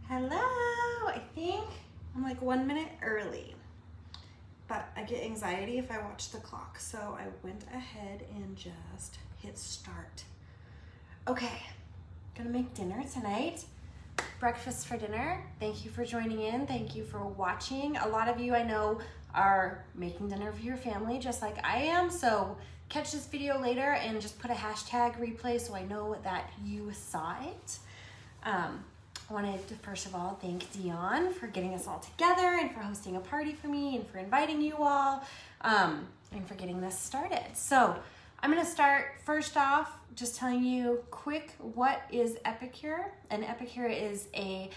Hello, I think I'm like 1 minute early, but I get anxiety if I watch the clock, so I went ahead and just hit start. Okay, gonna make dinner tonight. Breakfast for dinner. Thank you for joining in. Thank you for watching. A lot of you I know are making dinner for your family just like I am, so catch this video later and just put a hashtag replay so I know that you saw it. I wanted to first of all thank Deyonne for getting us all together and for hosting a party for me and for inviting you all and for getting this started. So I'm gonna start first off just telling you quick what is Epicure. And Epicure is a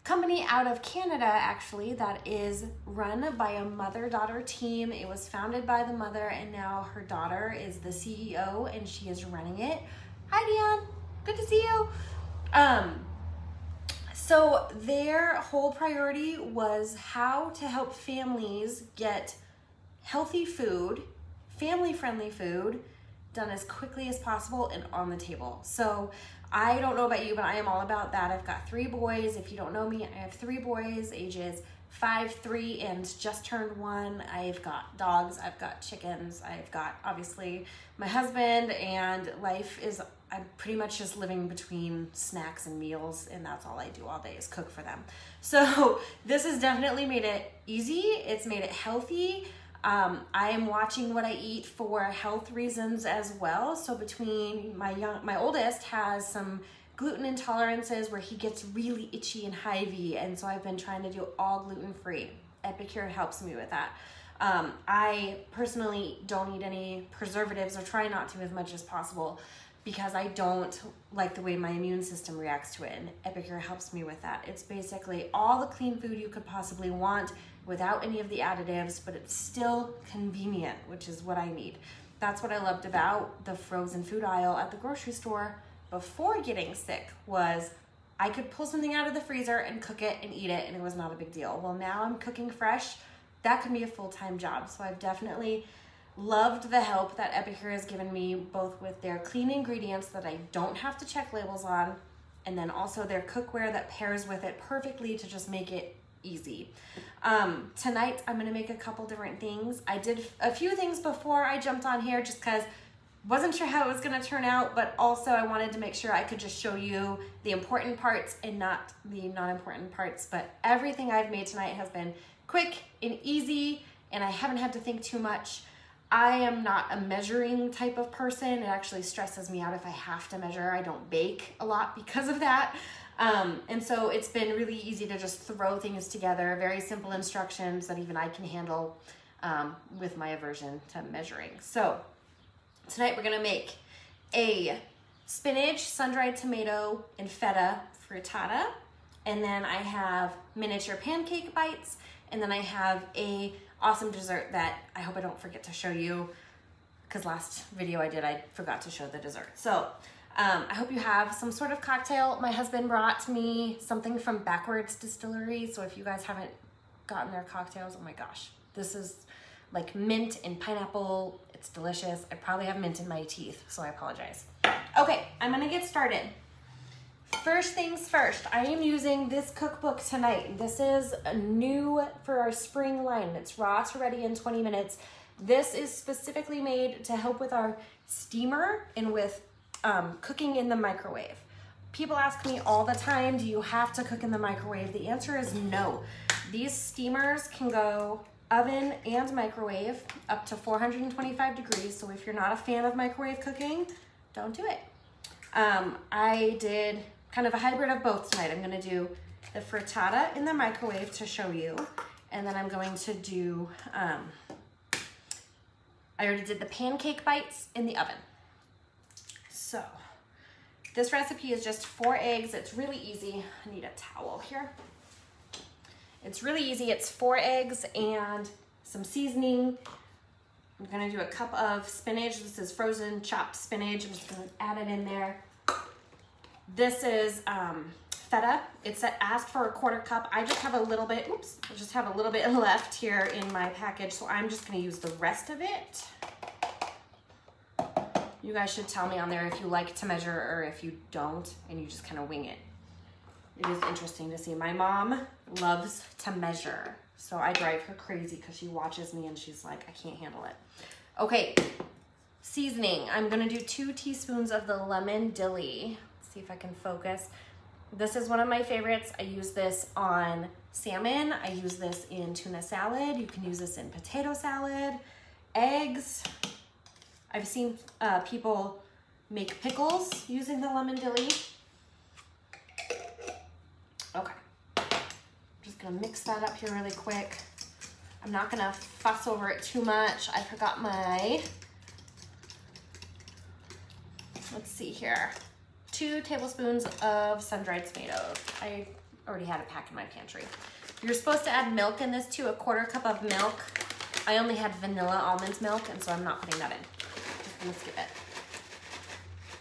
company out of Canada actually that is run by a mother-daughter team. It was founded by the mother and now her daughter is the CEO and she is running it. Hi Deyonne, good to see you. So their whole priority was how to help families get healthy food, family-friendly food, done as quickly as possible and on the table. So I don't know about you, but I am all about that. I've got 3 boys. If you don't know me, I have 3 boys, ages 5, 3, and just turned 1. I've got dogs, I've got chickens, I've got obviously my husband, and life is, I'm pretty much just living between snacks and meals, and that's all I do all day is cook for them. So this has definitely made it easy. It's made it healthy. I am watching what I eat for health reasons as well. So between my oldest has some gluten intolerances where he gets really itchy and hivey, and so I've been trying to do all gluten-free. Epicure helps me with that. I personally don't eat any preservatives or try not to as much as possible because I don't like the way my immune system reacts to it, and Epicure helps me with that. It's basically all the clean food you could possibly want without any of the additives, but it's still convenient, which is what I need. That's what I loved about the frozen food aisle at the grocery store before getting sick, was I could pull something out of the freezer and cook it and eat it, and it was not a big deal. Well, now I'm cooking fresh. That can be a full-time job. So I've definitely loved the help that Epicure has given me, both with their clean ingredients that I don't have to check labels on, and then also their cookware that pairs with it perfectly to just make it easy. Tonight I'm gonna make a couple different things. I did a few things before I jumped on here just because wasn't sure how it was gonna turn out, but also I wanted to make sure I could just show you the important parts and not the non-important parts. But everything I've made tonight has been quick and easy, and I haven't had to think too much. I am not a measuring type of person. It actually stresses me out if I have to measure. I don't bake a lot because of that. And so it's been really easy to just throw things together, very simple instructions that even I can handle with my aversion to measuring. So tonight we're gonna make a spinach, sun-dried tomato, and feta frittata. And then I have miniature pancake bites. And then I have a awesome dessert that I hope I don't forget to show you, because last video I forgot to show the dessert. So I hope you have some sort of cocktail. My husband brought me something from Backwards Distillery. So if you guys haven't gotten their cocktails, oh my gosh, this is like mint and pineapple. It's delicious. I probably have mint in my teeth, so I apologize. Okay, I'm gonna get started. First things first, I am using this cookbook tonight. This is new for our spring line. It's raw to ready in 20 minutes. This is specifically made to help with our steamer and with cooking in the microwave. People ask me all the time, do you have to cook in the microwave? The answer is no. These steamers can go oven and microwave up to 425 degrees. So if you're not a fan of microwave cooking, don't do it. I did kind of a hybrid of both tonight. I'm gonna do the frittata in the microwave to show you. And then I'm going to do, I already did the pancake bites in the oven. So this recipe is just 4 eggs. It's really easy. I need a towel here. It's really easy. It's 4 eggs and some seasoning. I'm gonna do a cup of spinach. This is frozen chopped spinach. I'm just gonna add it in there. This is feta. It's asked for a 1/4 cup. I just have a little bit, oops, I just have a little bit left here in my package, so I'm just gonna use the rest of it. You guys should tell me on there if you like to measure or if you don't, and you just kind of wing it. it is interesting to see. My mom loves to measure, so I drive her crazy because she watches me and she's like, I can't handle it. Okay, seasoning. I'm gonna do 2 teaspoons of the lemon dilly. Let's see if I can focus. This is one of my favorites. I use this on salmon. I use this in tuna salad. You can use this in potato salad, eggs. I've seen people make pickles using the lemon dilly. Okay, just gonna mix that up here really quick. I'm not gonna fuss over it too much. I forgot my, let's see here, 2 tablespoons of sun-dried tomatoes. I already had a pack in my pantry. You're supposed to add milk in this too, 1/4 cup of milk. I only had vanilla almond milk, and so I'm not putting that in. Just gonna skip it.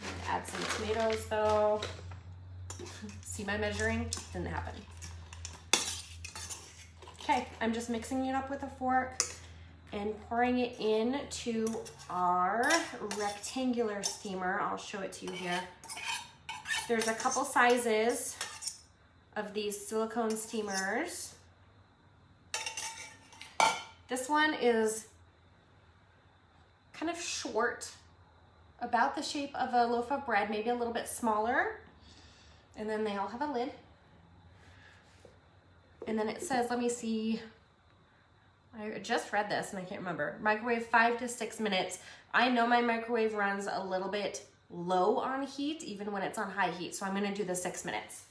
I'm gonna add some tomatoes though. See my measuring? Didn't happen. Okay, I'm just mixing it up with a fork and pouring it into our rectangular steamer. I'll show it to you here. There's a couple sizes of these silicone steamers. This one is kind of short, about the shape of a loaf of bread, maybe a little bit smaller. And then they all have a lid. And then it says, let me see, I just read this and I can't remember. Microwave 5 to 6 minutes. I know my microwave runs a little bit low on heat, even when it's on high heat. So I'm gonna do the 6 minutes.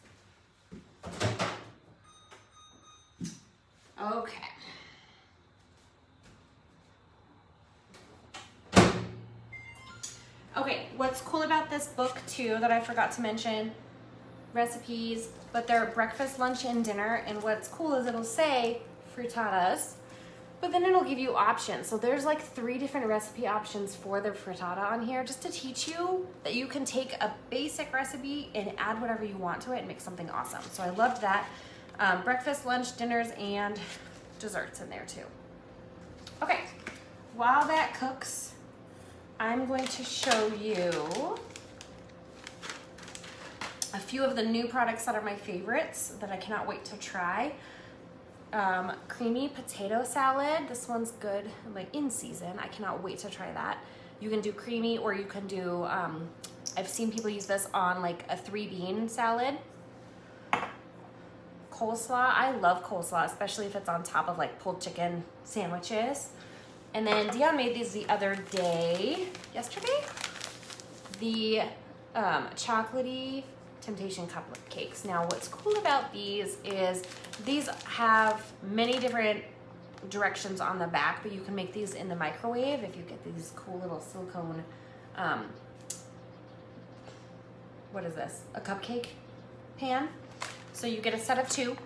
Okay. Okay, what's cool about this book too that I forgot to mention, recipes, but they're breakfast, lunch, and dinner. And what's cool is it'll say frittatas, but then it'll give you options. So there's like 3 different recipe options for the frittata on here, just to teach you that you can take a basic recipe and add whatever you want to it and make something awesome. So I loved that. Breakfast, lunch, dinners, and desserts in there too. Okay, while that cooks, I'm going to show you a few of the new products that are my favorites that I cannot wait to try. Creamy potato salad. This one's good, like in season. I cannot wait to try that. You can do creamy, or you can do, I've seen people use this on like a 3-bean salad. Coleslaw. I love coleslaw, especially if it's on top of like pulled chicken sandwiches. And then Deyonne made these the other day, yesterday, the chocolatey temptation cupcakes. Now what's cool about these is these have many different directions on the back, but you can make these in the microwave if you get these cool little silicone, what is this? A cupcake pan. So you get a set of 2.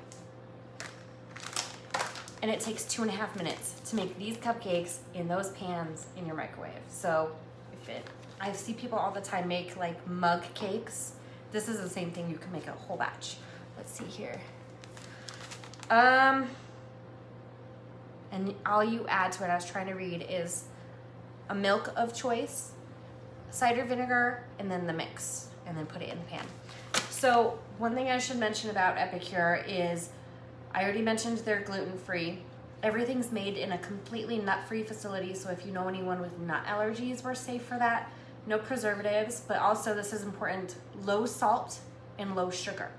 And it takes 2.5 minutes to make these cupcakes in those pans in your microwave. So I see people all the time make like mug cakes. This is the same thing. You can make a whole batch. Let's see here. And all you add to it, I was trying to read, is a milk of choice, cider vinegar, and then the mix, and then put it in the pan. So one thing I should mention about Epicure is, I already mentioned they're gluten-free. Everything's made in a completely nut-free facility, so if you know anyone with nut allergies, we're safe for that. No preservatives, but also, this is important, low salt and low sugar.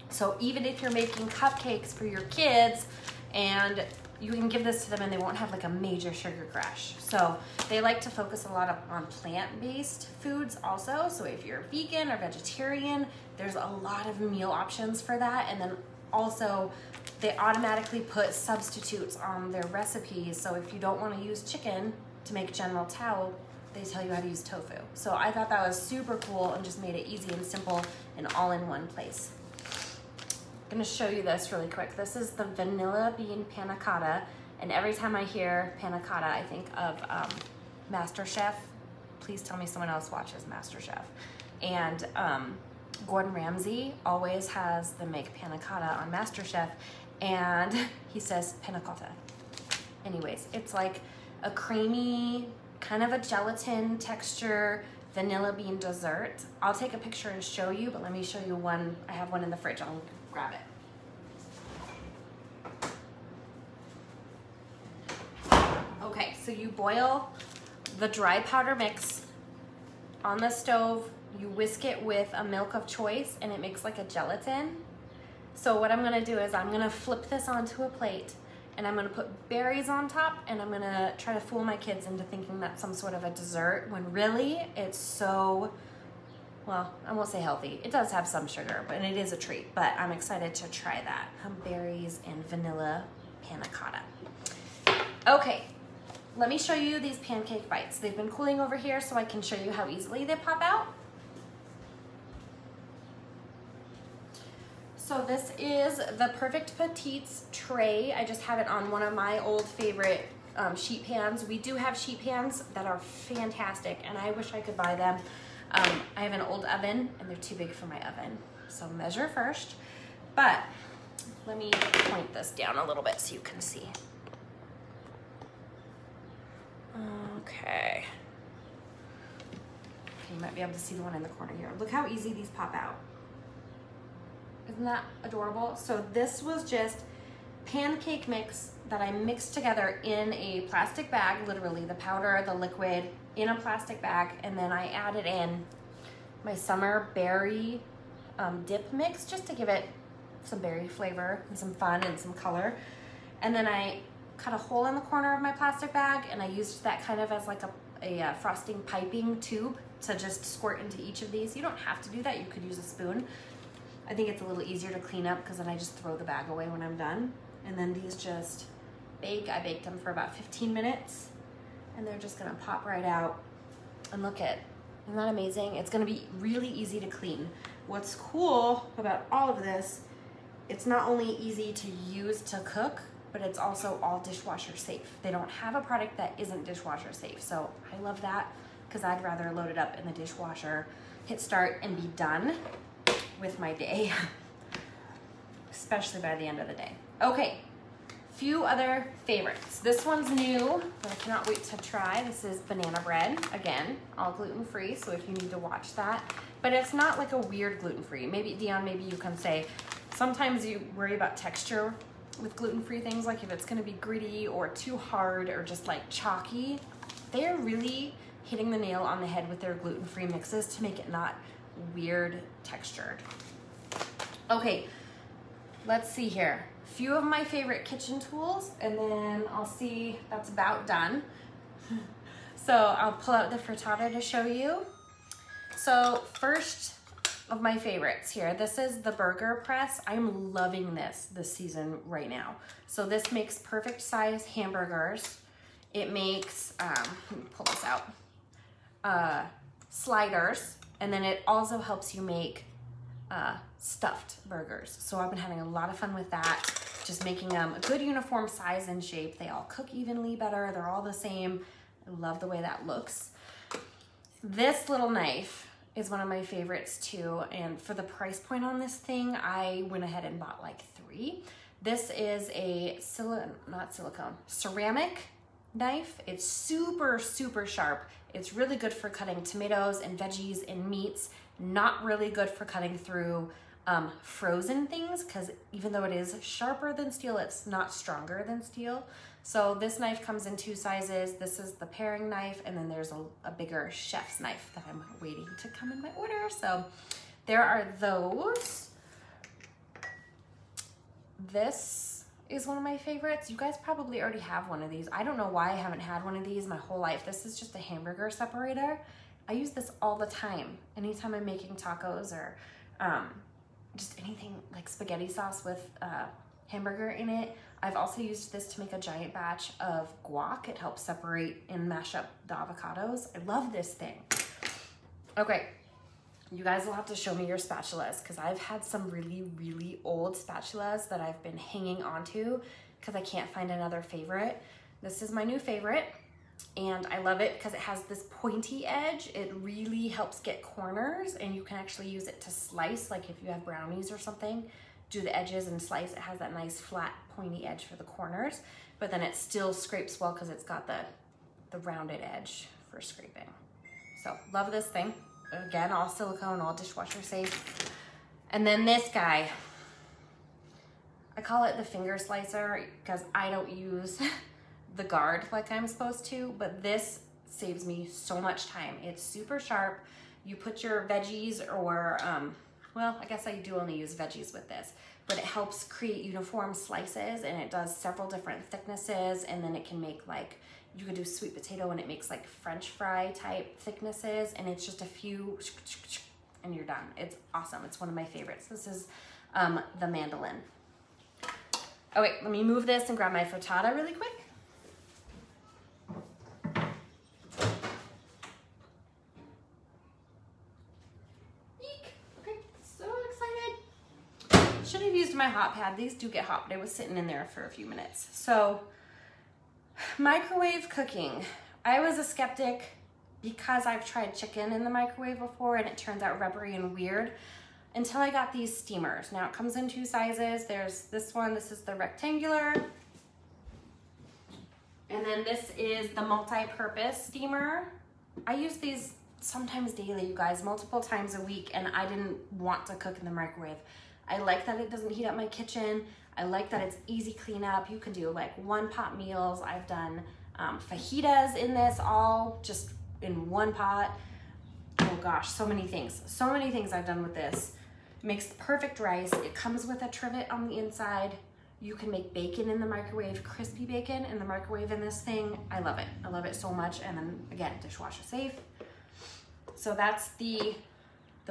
So even if you're making cupcakes for your kids, and you can give this to them and they won't have like a major sugar crash. So they like to focus a lot on plant-based foods also. So if you're vegan or vegetarian, there's a lot of meal options for that. And then also, they automatically put substitutes on their recipes. So if you don't want to use chicken to make General Tao, they tell you how to use tofu. So I thought that was super cool and just made it easy and simple and all in one place. I'm gonna show you this really quick. This is the vanilla bean panna cotta. And every time I hear panna cotta, I think of MasterChef. Please tell me someone else watches MasterChef. And Gordon Ramsay always has them make panna cotta on MasterChef, and he says panna cotta. Anyways, it's like a creamy, kind of a gelatin texture, vanilla bean dessert. I'll take a picture and show you, but let me show you one. I have one in the fridge. I'll grab it. Okay, so you boil the dry powder mix on the stove. You whisk it with a milk of choice and it makes like a gelatin. So what I'm gonna do is I'm gonna flip this onto a plate and I'm gonna put berries on top, and I'm gonna try to fool my kids into thinking that's some sort of a dessert, when really it's so, well, I won't say healthy. It does have some sugar, but it is a treat, but I'm excited to try that. Berries and vanilla panna cotta. Okay, let me show you these pancake bites. They've been cooling over here so I can show you how easily they pop out. So this is the Perfect Petites tray. I just have it on one of my old favorite sheet pans. We do have sheet pans that are fantastic, and I wish I could buy them. I have an old oven and they're too big for my oven. So measure first, but let me point this down a little bit so you can see. Okay, you might be able to see the one in the corner here. Look how easy these pop out. Isn't that adorable? So this was just pancake mix that I mixed together in a plastic bag, literally the powder, the liquid in a plastic bag, and then I added in my summer berry dip mix just to give it some berry flavor and some fun and some color. And then I cut a hole in the corner of my plastic bag, and I used that kind of as like a frosting piping tube to just squirt into each of these. You don't have to do that, you could use a spoon. I think it's a little easier to clean up because then I just throw the bag away when I'm done. And then these just bake. I baked them for about 15 minutes and they're just gonna pop right out. And look at, isn't that amazing? It's gonna be really easy to clean. What's cool about all of this, it's not only easy to use to cook, but it's also all dishwasher safe. They don't have a product that isn't dishwasher safe. So I love that because I'd rather load it up in the dishwasher, hit start, and be done with my day, especially by the end of the day. Okay, few other favorites. This one's new, but I cannot wait to try. This is banana bread. Again, all gluten-free, so if you need to watch that. But it's not like a weird gluten-free. Maybe, Deyonne, maybe you can say, sometimes you worry about texture with gluten-free things, like if it's gonna be gritty or too hard or just like chalky. They're really hitting the nail on the head with their gluten-free mixes to make it not weird textured. Okay, let's see here. A few of my favorite kitchen tools, and then I'll see that's about done. So I'll pull out the frittata to show you. So first of my favorites here, this is the burger press. I'm loving this season right now. So this makes perfect size hamburgers. It makes, let me pull this out, sliders. And then it also helps you make stuffed burgers. So I've been having a lot of fun with that, just making them a good uniform size and shape. They all cook evenly better. They're all the same. I love the way that looks. This little knife is one of my favorites too. And for the price point on this thing, I went ahead and bought like 3. This is a ceramic knife. It's super, super sharp. It's really good for cutting tomatoes and veggies and meats. Not really good for cutting through frozen things, because even though it is sharper than steel, it's not stronger than steel. So this knife comes in 2 sizes. This is the paring knife, and then there's a bigger chef's knife that I'm waiting to come in my order. So there are those. This is one of my favorites. You guys probably already have one of these. I don't know why I haven't had one of these my whole life. This is just a hamburger separator. I use this all the time. Anytime I'm making tacos or just anything like spaghetti sauce with hamburger in it. I've also used this to make a giant batch of guac. It helps separate and mash up the avocados. I love this thing. Okay, you guys will have to show me your spatulas, because I've had some really, really old spatulas that I've been hanging on to because I can't find another favorite. This is my new favorite, and I love it because it has this pointy edge. It really helps get corners, and you can actually use it to slice, like if you have brownies or something, do the edges and slice. It has that nice flat pointy edge for the corners, but then it still scrapes well because it's got the rounded edge for scraping. So love this thing. Again, all silicone, all dishwasher safe. And then this guy, I call it the finger slicer because I don't use the guard like I'm supposed to, but this saves me so much time. It's super sharp. You put your veggies or, well, I guess I do only use veggies with this, but it helps create uniform slices, and it does several different thicknesses, and then it can make like, you could do sweet potato and it makes like French fry type thicknesses, and it's just a few and you're done. It's awesome. It's one of my favorites. This is the mandolin. Oh wait, let me move this and grab my frittata really quick. Eek. Okay, so excited. Should have used my hot pad. These do get hot, but it was sitting in there for a few minutes. So, microwave cooking. I was a skeptic because I've tried chicken in the microwave before and it turns out rubbery and weird until I got these steamers. Now it comes in 2 sizes. There's this one, this is the rectangular. And then this is the multi-purpose steamer. I use these sometimes daily, you guys, multiple times a week, and I didn't want to cook in the microwave. I like that it doesn't heat up my kitchen. I like that it's easy cleanup. You can do like 1-pot meals. I've done fajitas in this, all just in 1 pot. Oh gosh, so many things. So many things I've done with this. Makes perfect rice. It comes with a trivet on the inside. You can make bacon in the microwave, crispy bacon in the microwave in this thing. I love it. I love it so much. And then again, dishwasher safe. So that's the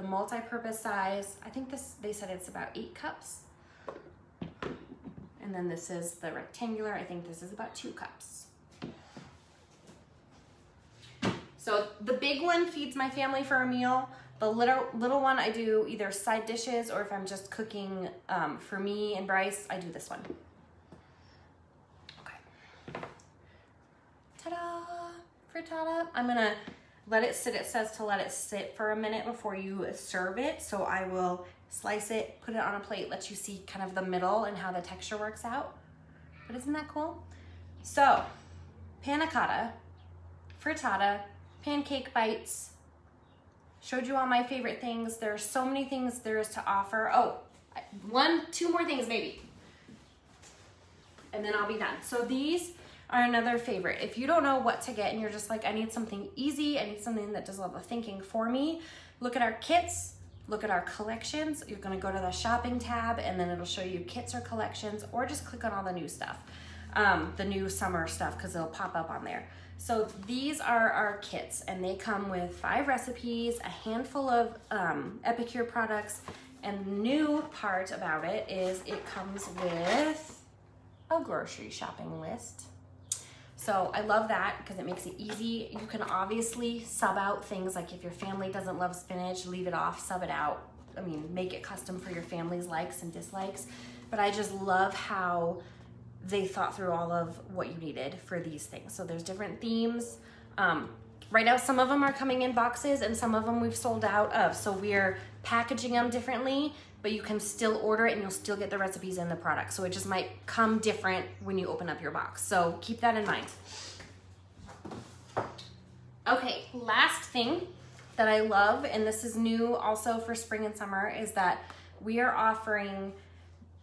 multi-purpose size. I think this, they said it's about 8 cups. And then this is the rectangular. I think this is about 2 cups. So the big one feeds my family for a meal. The little one, I do either side dishes, or if I'm just cooking for me and Bryce, I do this one. Okay. Ta-da! Frittata. I'm gonna let it sit. It says to let it sit for a minute before you serve it. So I will slice it, put it on a plate, let you see kind of the middle and how the texture works out. But isn't that cool? So, panna cotta, frittata, pancake bites. Showed you all my favorite things. There's so many things there is to offer. Oh, 2 more things maybe. And then I'll be done. So these are another favorite. If you don't know what to get and you're just like, I need something easy, I need something that does all the thinking for me, look at our kits, look at our collections. You're gonna go to the shopping tab and then it'll show you kits or collections, or just click on all the new stuff, the new summer stuff, because it'll pop up on there. So these are our kits, and they come with 5 recipes, a handful of Epicure products, and the new part about it is it comes with a grocery shopping list. So I love that because it makes it easy. You can obviously sub out things, like if your family doesn't love spinach, leave it off, sub it out. I mean, make it custom for your family's likes and dislikes. But I just love how they thought through all of what you needed for these things. So there's different themes. Right now, some of them are coming in boxes and some of them we've sold out of. So we're packaging them differently, but you can still order it and you'll still get the recipes in the product. So it just might come different when you open up your box. So keep that in mind. Okay, last thing that I love, and this is new also for spring and summer, is that we are offering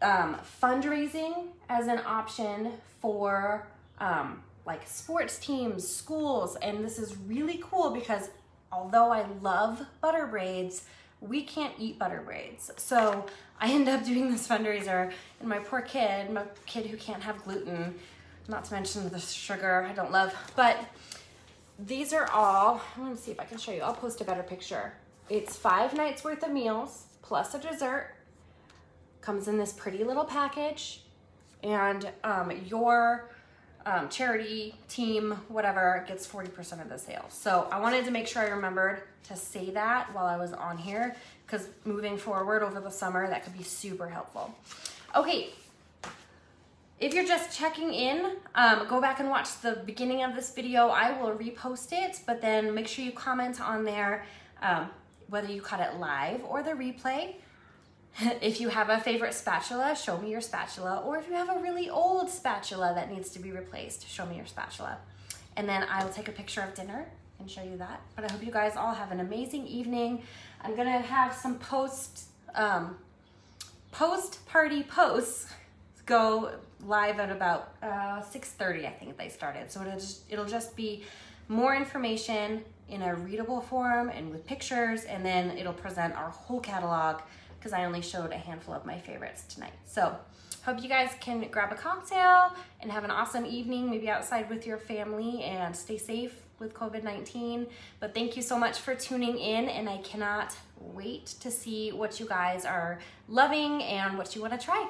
fundraising as an option for like sports teams, schools, and this is really cool because although I love butter braids, we can't eat butter braids. So I end up doing this fundraiser, and my poor kid, my kid who can't have gluten, not to mention the sugar I don't love, but these are all, let me see if I can show you. I'll post a better picture. It's 5 nights worth of meals plus a dessert. Comes in this pretty little package, and your charity team, whatever, gets 40% of the sales. So I wanted to make sure I remembered to say that while I was on here, because moving forward over the summer, that could be super helpful. Okay, if you're just checking in, go back and watch the beginning of this video. I will repost it, but then make sure you comment on there whether you caught it live or the replay. If you have a favorite spatula, show me your spatula. Or if you have a really old spatula that needs to be replaced, show me your spatula. And then I will take a picture of dinner can show you that. But I hope you guys all have an amazing evening. I'm gonna have some post-party posts go live at about 6:30, I think they started. So it'll just be more information in a readable form and with pictures, and then it'll present our whole catalog because I only showed a handful of my favorites tonight. So hope you guys can grab a cocktail and have an awesome evening, maybe outside with your family, and stay safe with COVID-19. But thank you so much for tuning in, and I cannot wait to see what you guys are loving and what you want to try.